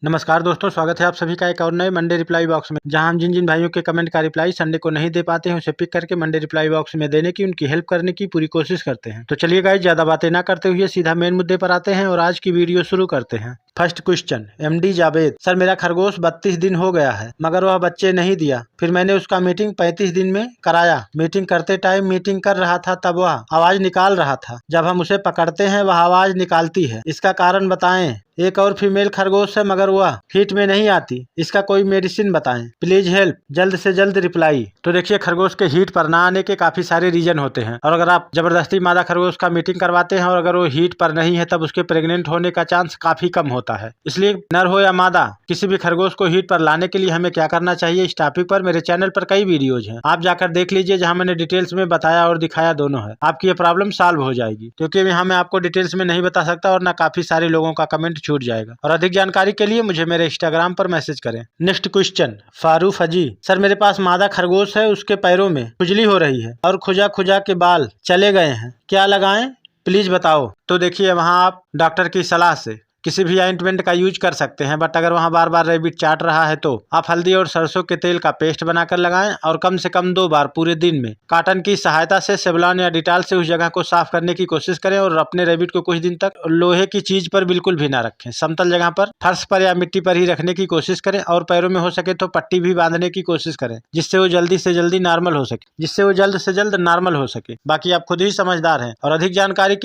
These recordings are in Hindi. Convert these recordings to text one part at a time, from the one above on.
नमस्कार दोस्तों, स्वागत है आप सभी का एक और नए मंडे रिप्लाई बॉक्स में, जहां हम जिन जिन भाइयों के कमेंट का रिप्लाई संडे को नहीं दे पाते हैं उसे पिक करके मंडे रिप्लाई बॉक्स में देने की, उनकी हेल्प करने की पूरी कोशिश करते हैं। तो चलिए गाइस, ज्यादा बातें ना करते हुए सीधा मेन मुद्दे पर आते हैं और आज की वीडियो शुरू करते हैं। First question, MD Javed. Sir, मेरा खरगोश 32 दिन हो गया है मगर वह बच्चे नहीं दिया। फिर मैंने उसका मीटिंग 35 दिन में कराया। मीटिंग करते टाइम मीटिंग कर रहा था तब वह आवाज निकाल रहा था। जब हम उसे पकड़ते हैं वह आवाज निकालती है। इसका कारण बताएं। एक और फीमेल खरगोश है मगर वह हीट में नहीं आती। इसका कोई मेडिसिन बताएं, प्लीज हेल्प। जल्द से जल्द रिप्लाई। तो देखिए, खरगोश के हीट पर ना आने के काफी सारे रीजन होते हैं और अगर आप जबरदस्ती मादा खरगोश का मीटिंग करवाते हैं और अगर वो हीट पर नहीं है तब उसके प्रेग्नेंट होने का चांस काफी कम होता है। इसलिए नर हो या मादा, किसी भी खरगोश को हीट पर लाने के लिए हमें क्या करना चाहिए, इस टॉपिक पर मेरे चैनल पर कई वीडियोज हैं, आप जाकर देख लीजिए, जहां मैंने डिटेल्स में बताया और दिखाया दोनों है। आपकी ये प्रॉब्लम सॉल्व हो जाएगी, क्योंकि यहाँ मैं आपको डिटेल्स में नहीं बता सकता और ना काफी सारे लोगों का कमेंट छूट जाएगा। और अधिक जानकारी के लिए मुझे मेरे इंस्टाग्राम पर मैसेज करें। नेक्स्ट क्वेश्चन, फारूफ हाजी। सर, मेरे पास मादा खरगोश है, उसके पैरों में खुजली हो रही है और खुजा खुजा के बाल चले गए हैं, क्या लगाएं प्लीज बताओ। तो देखिए, वहाँ आप डॉक्टर की सलाह से किसी भी ऑइंटमेंट का यूज कर सकते हैं, बट अगर वहाँ बार बार रैबिट चाट रहा है तो आप हल्दी और सरसों के तेल का पेस्ट बनाकर लगाएं और कम से कम 2 बार पूरे दिन में कॉटन की सहायता से सेवलॉन या डिटॉल से उस जगह को साफ करने की कोशिश करें और अपने रैबिट को कुछ दिन तक लोहे की चीज पर बिल्कुल भी ना रखें। समतल जगह पर, फर्श पर या मिट्टी पर ही रखने की कोशिश करें और पैरों में हो सके तो पट्टी भी बांधने की कोशिश करें, जिससे वो जल्द से जल्द नॉर्मल हो सके। बाकी आप खुद ही समझदार हैं। और अधिक जानकारी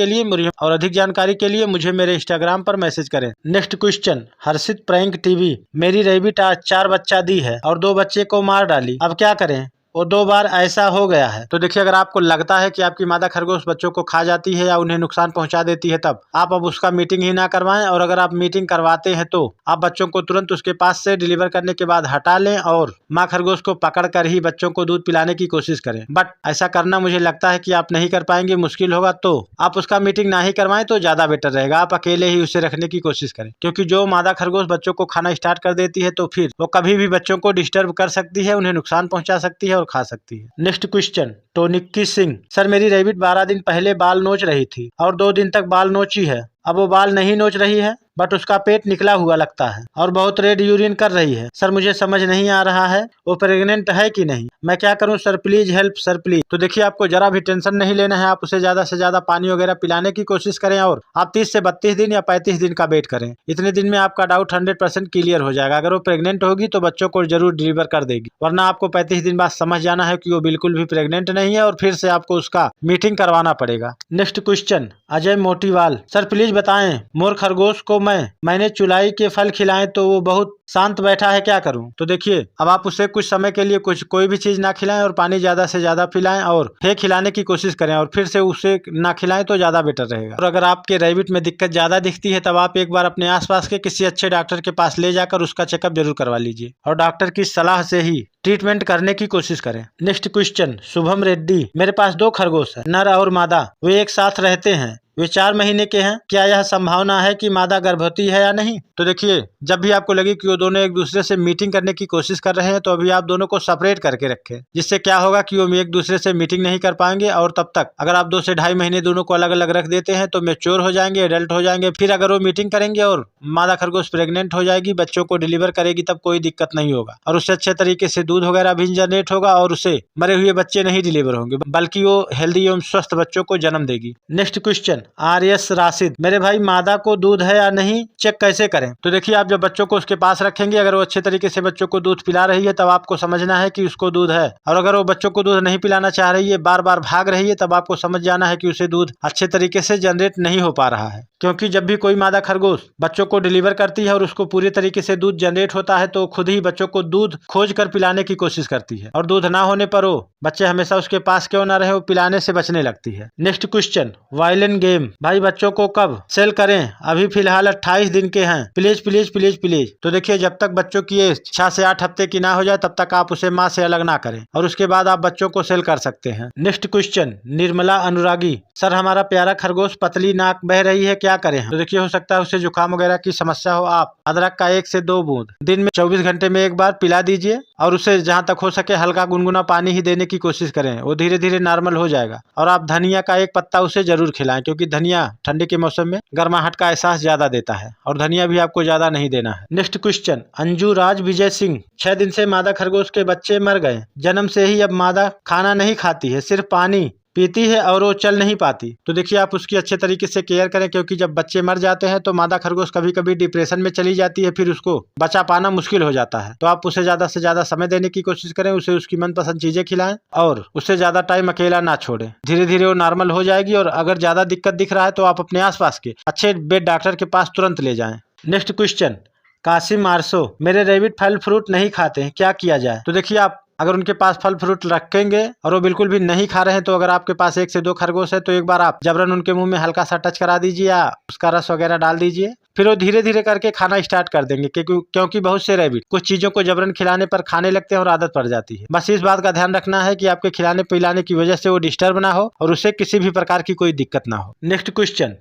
के लिए मुझे मेरे इंस्टाग्राम पर मैसेज करें। नेक्स्ट क्वेश्चन, हर्षित प्रैंक टीवी। मेरी रैबिट आज 4 बच्चा दी है और 2 बच्चे को मार डाली, अब क्या करें, वो 2 बार ऐसा हो गया है। तो देखिए, अगर आपको लगता है कि आपकी मादा खरगोश बच्चों को खा जाती है या उन्हें नुकसान पहुंचा देती है, तब आप अब उसका मीटिंग ही ना करवाएं और अगर आप मीटिंग करवाते हैं तो आप बच्चों को तुरंत उसके पास से डिलीवर करने के बाद हटा लें और माँ खरगोश को पकड़ कर ही बच्चों को दूध पिलाने की कोशिश करें। बट ऐसा करना मुझे लगता है कि आप नहीं कर पाएंगे, मुश्किल होगा, तो आप उसका मीटिंग ना ही करवाएं तो ज्यादा बेटर रहेगा। आप अकेले ही उसे रखने की कोशिश करें, क्योंकि जो मादा खरगोश बच्चों को खाना स्टार्ट कर देती है तो फिर वो कभी भी बच्चों को डिस्टर्ब कर सकती है, उन्हें नुकसान पहुंचा सकती है और खा सकती है। Next question, Tonikki Singh. Sir, मेरी रैबिट 12 दिन पहले बाल नोच रही थी और 2 दिन तक बाल नोची है। अब वो बाल नहीं नोच रही है बट उसका पेट निकला हुआ लगता है और बहुत रेड यूरिन कर रही है। सर, मुझे समझ नहीं आ रहा है वो प्रेग्नेंट है कि नहीं, मैं क्या करूं sir, please help sir please. तो देखिए, आपको जरा भी टेंशन नहीं लेना है। आप उसे ज्यादा से ज्यादा पानी वगैरह पिलाने की कोशिश करें और आप 30 से 32 दिन या 35 दिन का वेट करें। इतने दिन में आपका डाउट 100% क्लियर हो जाएगा। अगर वो प्रेग्नेंट होगी तो बच्चों को जरूर डिलीवर कर देगी, वरना आपको 35 दिन बाद समझ जाना है कि वो बिल्कुल भी प्रेग्नेंट नहीं है और फिर से आपको उसका मीटिंग करवाना पड़ेगा। Next question, Ajay Motiwal. Sir, please बताएं, मोर खरगोश को मैंने चुलाई के फल खिलाए तो वो बहुत शांत बैठा है, क्या करूं। तो देखिए, अब आप उसे कुछ समय के लिए कोई भी चीज ना खिलाएं और पानी ज्यादा से ज्यादा पिलाएं और फिर खिलाने की कोशिश करें और फिर से उसे ना खिलाएं तो ज्यादा बेटर रहेगा। और अगर आपके रैबिट में दिक्कत ज्यादा दिखती है तब आप एक बार अपने आसपास के किसी अच्छे डॉक्टर के पास ले जाकर उसका चेकअप जरूर करवा लीजिए और डॉक्टर की सलाह से ही ट्रीटमेंट करने की कोशिश करें। Next question, Shubham Reddy. मेरे पास 2 खरगोश है, नर और मादा, वे एक साथ रहते हैं, वे 4 महीने के हैं, क्या यह संभावना है कि मादा गर्भवती है या नहीं। तो देखिए, जब भी आपको लगे कि वो दोनों एक दूसरे से मीटिंग करने की कोशिश कर रहे हैं तो अभी आप दोनों को सेपरेट करके रखें, जिससे क्या होगा कि वो एक दूसरे से मीटिंग नहीं कर पाएंगे और तब तक अगर आप 2 से 2.5 महीने दोनों को अलग अलग रख देते हैं तो मैच्योर हो जाएंगे, एडल्ट हो जाएंगे। फिर अगर वो मीटिंग करेंगे और मादा खरगोश प्रेग्नेंट हो जाएगी, बच्चों को डिलीवर करेगी, तब कोई दिक्कत नहीं होगा और उससे अच्छे तरीके से दूध वगैरह भी जनरेट होगा और उसे मरे हुए बच्चे नहीं डिलीवर होंगे, बल्कि वो हेल्दी एवं स्वस्थ बच्चों को जन्म देगी। Next question, RS Rashid. मेरे भाई, मादा को दूध है या नहीं, चेक कैसे करें। तो देखिए, आप जब बच्चों को उसके पास रखेंगे, अगर वो अच्छे तरीके से बच्चों को दूध पिला रही है तब आपको समझना है कि उसको दूध है, और अगर वो बच्चों को दूध नहीं पिलाना चाह रही है, बार बार भाग रही है, तब आपको समझ जाना है कि उसे दूध अच्छे तरीके से जनरेट नहीं हो पा रहा है। क्योंकि जब भी कोई मादा खरगोश बच्चों को डिलीवर करती है और उसको पूरी तरीके से दूध जनरेट होता है तो खुद ही बच्चों को दूध खोज कर पिलाने की कोशिश करती है और दूध ना होने पर वो बच्चे हमेशा उसके पास क्यों ना रहे, वो पिलाने से बचने लगती है। Next question, violin game. भाई, बच्चों को कब सेल करें, अभी फिलहाल 28 दिन के हैं, प्लीज प्लीज प्लीज प्लीज। तो देखिए, जब तक बच्चों की एज 6 से 8 हफ्ते की ना हो जाए तब तक आप उसे माँ से अलग ना करें और उसके बाद आप बच्चों को सेल कर सकते हैं। नेक्स्ट क्वेश्चन, निर्मला अनुरागी। सर, हमारा प्यारा खरगोश पतली नाक बह रही है, क्या करें। तो देखिए, हो सकता है उसे जुकाम वगैरह की समस्या हो। आप अदरक का 1 से 2 बूंद दिन में 24 घंटे में एक बार पिला दीजिए और उसे जहाँ तक हो सके हल्का गुनगुना पानी ही देने की कोशिश करें, वो धीरे धीरे नॉर्मल हो जाएगा। और आप धनिया का एक पत्ता उसे जरूर खिलाएं, क्योंकि धनिया ठंडी के मौसम में गर्माहट का एहसास ज्यादा देता है, और धनिया भी आपको ज्यादा नहीं देना है। नेक्स्ट क्वेश्चन, अंजू राज विजय सिंह। 6 दिन से मादा खरगोश के बच्चे मर गए। जन्म से ही अब मादा खाना नहीं खाती है, सिर्फ पानी पीती है और वो चल नहीं पाती। तो देखिए आप उसकी अच्छे तरीके से केयर करें, क्योंकि जब बच्चे मर जाते हैं तो मादा खरगोश कभी कभी डिप्रेशन में चली जाती है, फिर उसको बचा पाना मुश्किल हो जाता है। तो आप उसे ज्यादा से ज्यादा समय देने की कोशिश करें, उसे उसकी मनपसंद चीजें खिलाएं और उसे ज्यादा टाइम अकेला ना छोड़ें। धीरे धीरे वो नॉर्मल हो जाएगी, और अगर ज्यादा दिक्कत दिख रहा है तो आप अपने आसपास के अच्छे बेट डॉक्टर के पास तुरंत ले जाएं। Next question, Kasim Arso. मेरे रैबिट फल फ्रूट नहीं खाते हैं, क्या किया जाए? तो देखिए आप अगर उनके पास फल फ्रूट रखेंगे और वो बिल्कुल भी नहीं खा रहे हैं, तो अगर आपके पास 1 से 2 खरगोश है तो एक बार आप जबरन उनके मुंह में हल्का सा टच करा दीजिए या उसका रस वगैरह डाल दीजिए। फिर वो धीरे धीरे करके खाना स्टार्ट कर देंगे, क्योंकि बहुत से रैबिट कुछ चीजों को जबरन खिलाने पर खाने लगते हैं और आदत पड़ जाती है। बस इस बात का ध्यान रखना है कि आपके खिलाने पिलाने की वजह से वो डिस्टर्ब ना हो और उसे किसी भी प्रकार की कोई दिक्कत ना हो। Next question,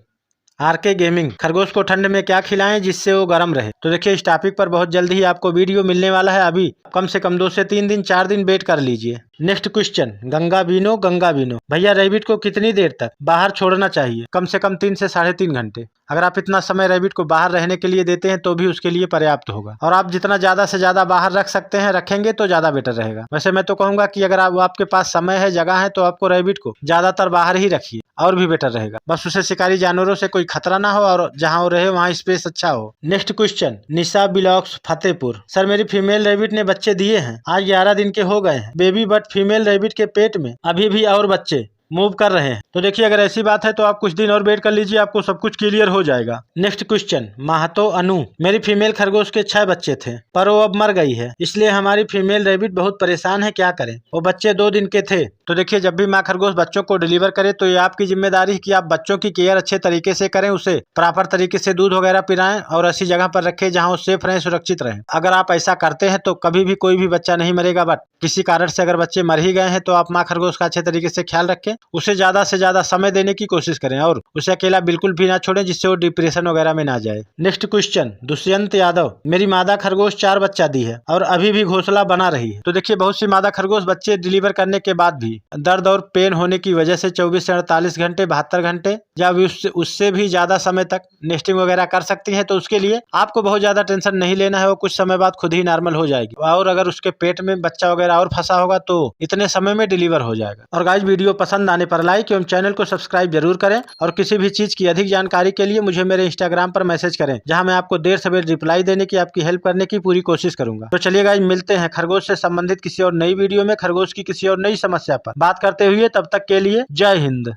RK gaming. खरगोश को ठंड में क्या खिलाएं जिससे वो गर्म रहे? तो देखिए इस टॉपिक पर बहुत जल्दी ही आपको वीडियो मिलने वाला है, अभी कम से कम 2 से 3 दिन 4 दिन वेट कर लीजिए। Next question, Ganga Bino. भैया रैबिट को कितनी देर तक बाहर छोड़ना चाहिए? कम से कम 3 से 3.5 घंटे। अगर आप इतना समय रैबिट को बाहर रहने के लिए देते हैं तो भी उसके लिए पर्याप्त होगा, और आप जितना ज्यादा से ज्यादा बाहर रख सकते हैं रखेंगे तो ज्यादा बेटर रहेगा। वैसे मैं तो कहूंगा कि अगर आपके पास समय है, जगह है, तो आपको रैबिट को ज्यादातर बाहर ही रखिए, और भी बेटर रहेगा। बस उसे शिकारी जानवरों से कोई खतरा ना हो और जहाँ वो रहे वहाँ स्पेस अच्छा हो। नेक्स्ट क्वेश्चन, निशा ब्लॉग्स फतेहपुर। सर मेरी फीमेल रैबिट ने बच्चे दिए हैं, आज 11 दिन के हो गए हैं बेबी, बट फीमेल रैबिट के पेट में अभी भी और बच्चे मूव कर रहे हैं। तो देखिए अगर ऐसी बात है तो आप कुछ दिन और वेट कर लीजिए, आपको सब कुछ क्लियर हो जाएगा। नेक्स्ट क्वेश्चन, महतो अनु। मेरी फीमेल खरगोश के 6 बच्चे थे, पर वो अब मर गई है, इसलिए हमारी फीमेल रैबिट बहुत परेशान है, क्या करें? वो बच्चे 2 दिन के थे। तो देखिए जब भी माँ खरगोश बच्चों को डिलीवर करे तो ये आपकी जिम्मेदारी है कि आप बच्चों की केयर अच्छे तरीके से करें, उसे प्रॉपर तरीके से दूध वगैरह पिलाएं और ऐसी जगह पर रखें जहाँ वो सेफ रहे, सुरक्षित रहे। अगर आप ऐसा करते हैं तो कभी भी कोई भी बच्चा नहीं मरेगा, बट किसी कारण से अगर बच्चे मर ही गए हैं तो आप माँ खरगोश का अच्छे तरीके से ख्याल रखें, उसे ज्यादा से ज्यादा समय देने की कोशिश करें और उसे अकेला बिल्कुल भी ना छोड़ें, जिससे वो डिप्रेशन वगैरह में ना जाए। Next question, Dushyant Yadav. मेरी मादा खरगोश 4 बच्चा दी है और अभी भी घोंसला बना रही है। तो देखिए बहुत सी मादा खरगोश बच्चे डिलीवर करने के बाद भी दर्द और पेन होने की वजह से 24 से 48 घंटे 72 घंटे या उससे भी ज्यादा समय तक नेस्टिंग वगैरह कर सकती है। तो उसके लिए आपको बहुत ज्यादा टेंशन नहीं लेना है, वो कुछ समय बाद खुद ही नॉर्मल हो जाएगी, और अगर उसके पेट में बच्चा वगैरह और फंसा होगा तो इतने समय में डिलीवर हो जाएगा। और गाइस वीडियो पसंद आने पर लाइक एवं चैनल को सब्सक्राइब जरूर करें, और किसी भी चीज की अधिक जानकारी के लिए मुझे मेरे इंस्टाग्राम पर मैसेज करें, जहां मैं आपको देर सवेर रिप्लाई देने की, आपकी हेल्प करने की पूरी कोशिश करूंगा। तो चलिए गाइस मिलते हैं खरगोश से संबंधित किसी और नई वीडियो में, खरगोश की किसी और नई समस्या पर बात करते हुए। तब तक के लिए जय हिंद।